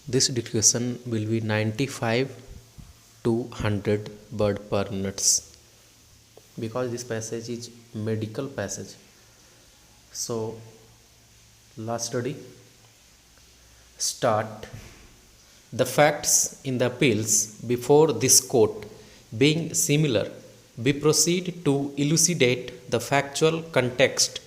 This discussion will be 95 to 100 word per minutes because this passage is medical passage. So last study start the facts in the appeals before this court being similar, we proceed to elucidate the factual context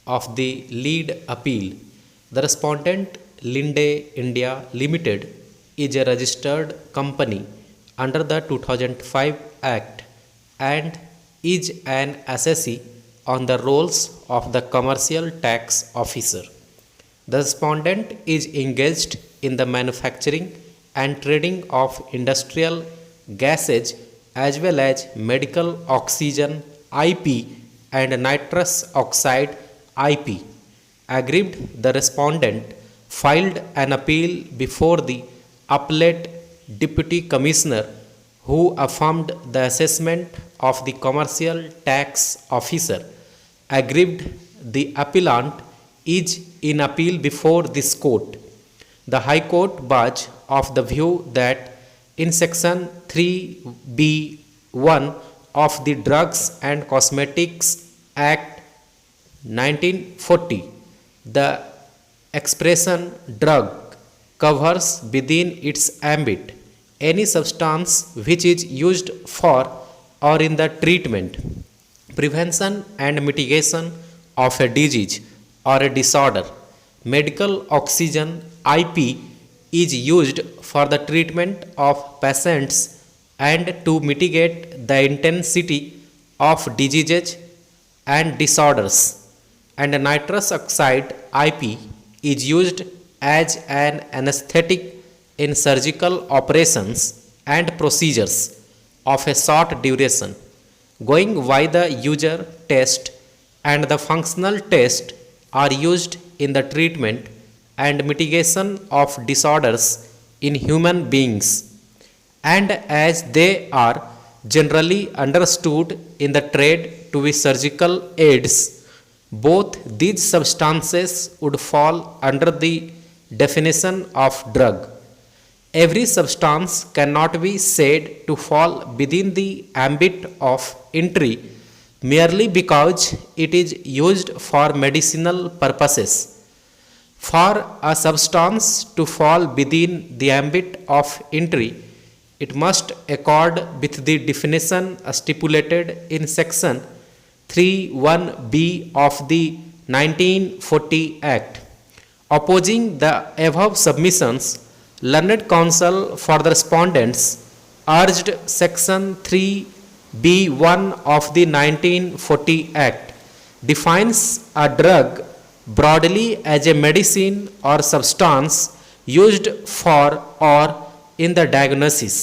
of the lead appeal. The respondent Linde India Limited is a registered company under the 2005 Act and is an assessee on the rolls of the commercial tax officer. The respondent is engaged in the manufacturing and trading of industrial gases as well as medical oxygen IP and nitrous oxide IP. Aggrieved, the respondent filed an appeal before the appellate deputy commissioner who affirmed the assessment of the commercial tax officer. Aggrieved, the appellant is in appeal before this court. The High Court was of the view that in section 3B1 of the Drugs and Cosmetics Act 1940, the expression drug covers within its ambit any substance which is used for or in the treatment, prevention and mitigation of a disease or a disorder. Medical oxygen IP is used for the treatment of patients and to mitigate the intensity of diseases and disorders, and nitrous oxide IP is used as an anesthetic in surgical operations and procedures of a short duration. Going by the user test and the functional test are used in the treatment and mitigation of disorders in human beings, and as they are generally understood in the trade to be surgical aids, both these substances would fall under the definition of drug. Every substance cannot be said to fall within the ambit of entry merely because it is used for medicinal purposes. For a substance to fall within the ambit of entry, it must accord with the definition stipulated in section 3(1)(b) of the 1940 Act. Opposing the above submissions, learned counsel for the respondents urged section 3(b)(1) of the 1940 Act defines a drug broadly as a medicine or substance used for or in the diagnosis,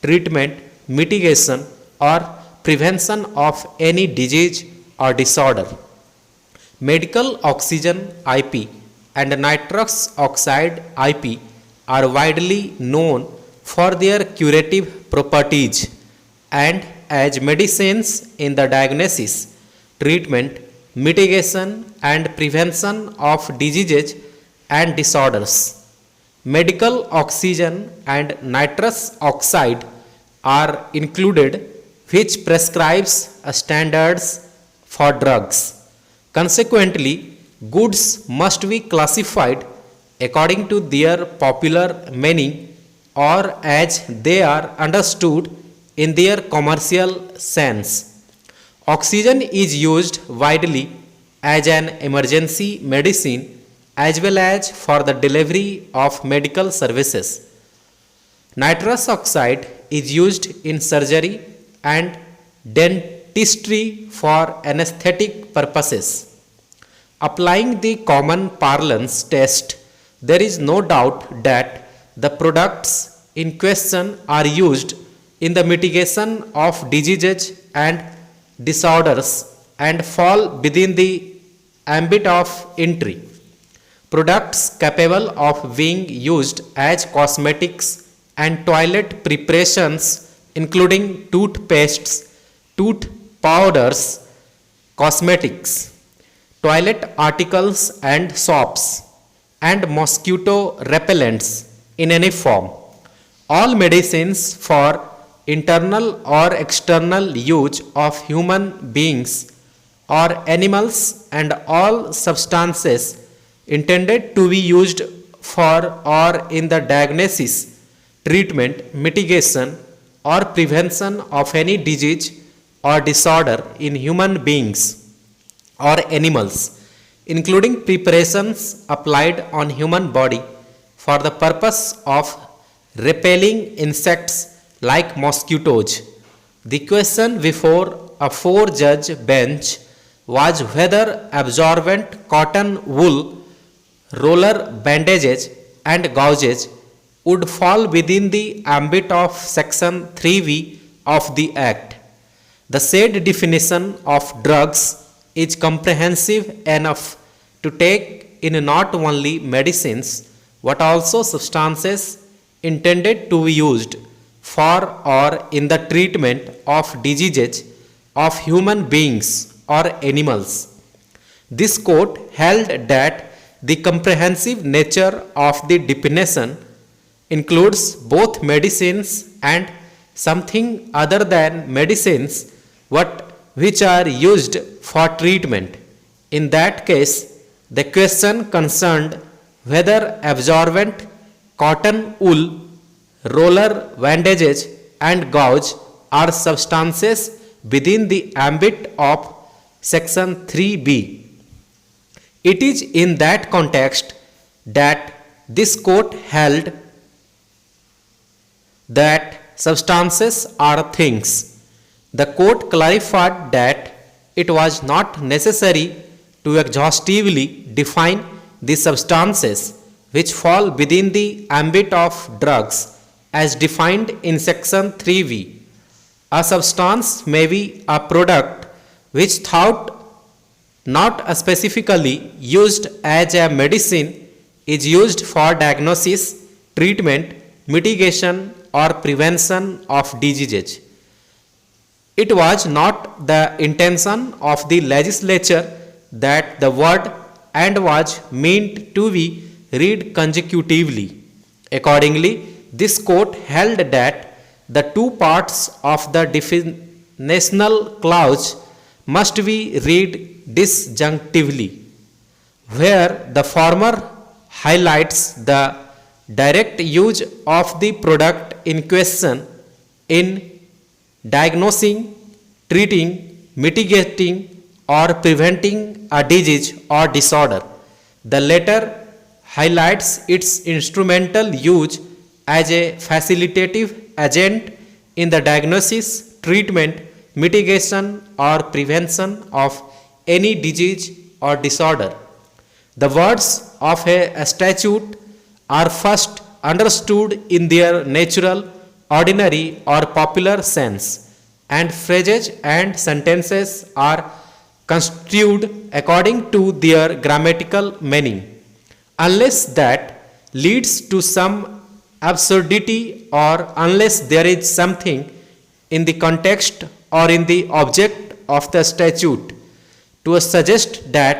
treatment, mitigation, or prevention of any disease or disorder. Medical oxygen IP and nitrous oxide IP are widely known for their curative properties and as medicines in the diagnosis, treatment, mitigation, and prevention of diseases and disorders. Medical oxygen and nitrous oxide are included, which prescribes standards for drugs. Consequently, goods must be classified according to their popular meaning or as they are understood in their commercial sense. Oxygen is used widely as an emergency medicine as well as for the delivery of medical services. Nitrous oxide is used in surgery and dentistry for anesthetic purposes. Applying the common parlance test, there is no doubt that the products in question are used in the mitigation of diseases and disorders and fall within the ambit of entry. Products capable of being used as cosmetics and toilet preparations, including toothpastes, tooth powders, cosmetics, toilet articles and soaps, and mosquito repellents in any form. All medicines for internal or external use of human beings or animals and all substances intended to be used for or in the diagnosis, treatment, mitigation, or prevention of any disease or disorder in human beings or animals, including preparations applied on human body for the purpose of repelling insects like mosquitoes. The question before a four-judge bench was whether absorbent cotton wool, roller bandages and gauges would fall within the ambit of section 3V of the Act. The said definition of drugs is comprehensive enough to take in not only medicines but also substances intended to be used for or in the treatment of diseases of human beings or animals. This court held that the comprehensive nature of the definition includes both medicines and something other than medicines which are used for treatment. In that case, the question concerned whether absorbent cotton wool, roller bandages and gauze are substances within the ambit of section 3B. It is in that context that this court held that substances are things. The court clarified that it was not necessary to exhaustively define the substances which fall within the ambit of drugs as defined in section 3V. A substance may be a product which thought not specifically used as a medicine is used for diagnosis, treatment, mitigation or prevention of diseases. It was not the intention of the legislature that the word and was meant to be read consecutively. Accordingly, this court held that the two parts of the definitional clause must be read disjunctively, where the former highlights the direct use of the product in question in diagnosing, treating, mitigating or preventing a disease or disorder. The latter highlights its instrumental use as a facilitative agent in the diagnosis, treatment, mitigation or prevention of any disease or disorder. The words of a statute are first understood in their natural, ordinary or popular sense, and phrases and sentences are construed according to their grammatical meaning, unless that leads to some absurdity or unless there is something in the context or in the object of the statute to suggest that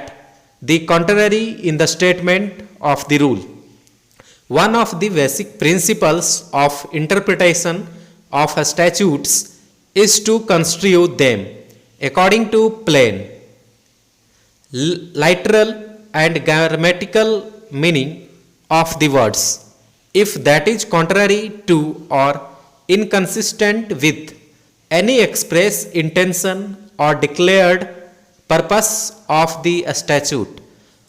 the contrary in the statement of the rule. One of the basic principles of interpretation of statutes is to construe them according to plain, literal and grammatical meaning of the words. If that is contrary to or inconsistent with any express intention or declared purpose of the statute,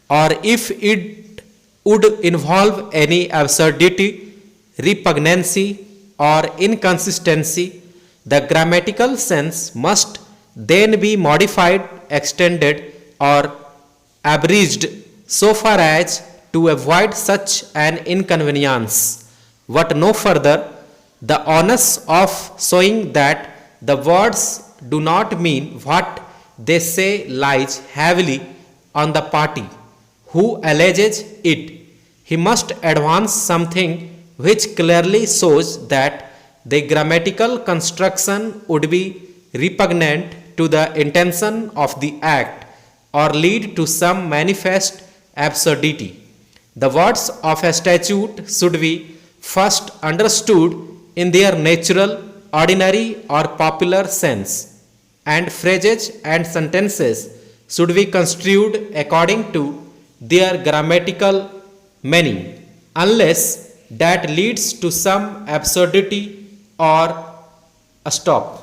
or if it would involve any absurdity, repugnancy or inconsistency, the grammatical sense must then be modified, extended or abridged so far as to avoid such an inconvenience, but no further. The onus of showing that the words do not mean what they say lies heavily on the party who alleges it. He must advance something which clearly shows that the grammatical construction would be repugnant to the intention of the act or lead to some manifest absurdity. The words of a statute should be first understood in their natural, ordinary, or popular sense, and phrases and sentences should be construed according to their grammatical meaning, unless that leads to some absurdity or a stop.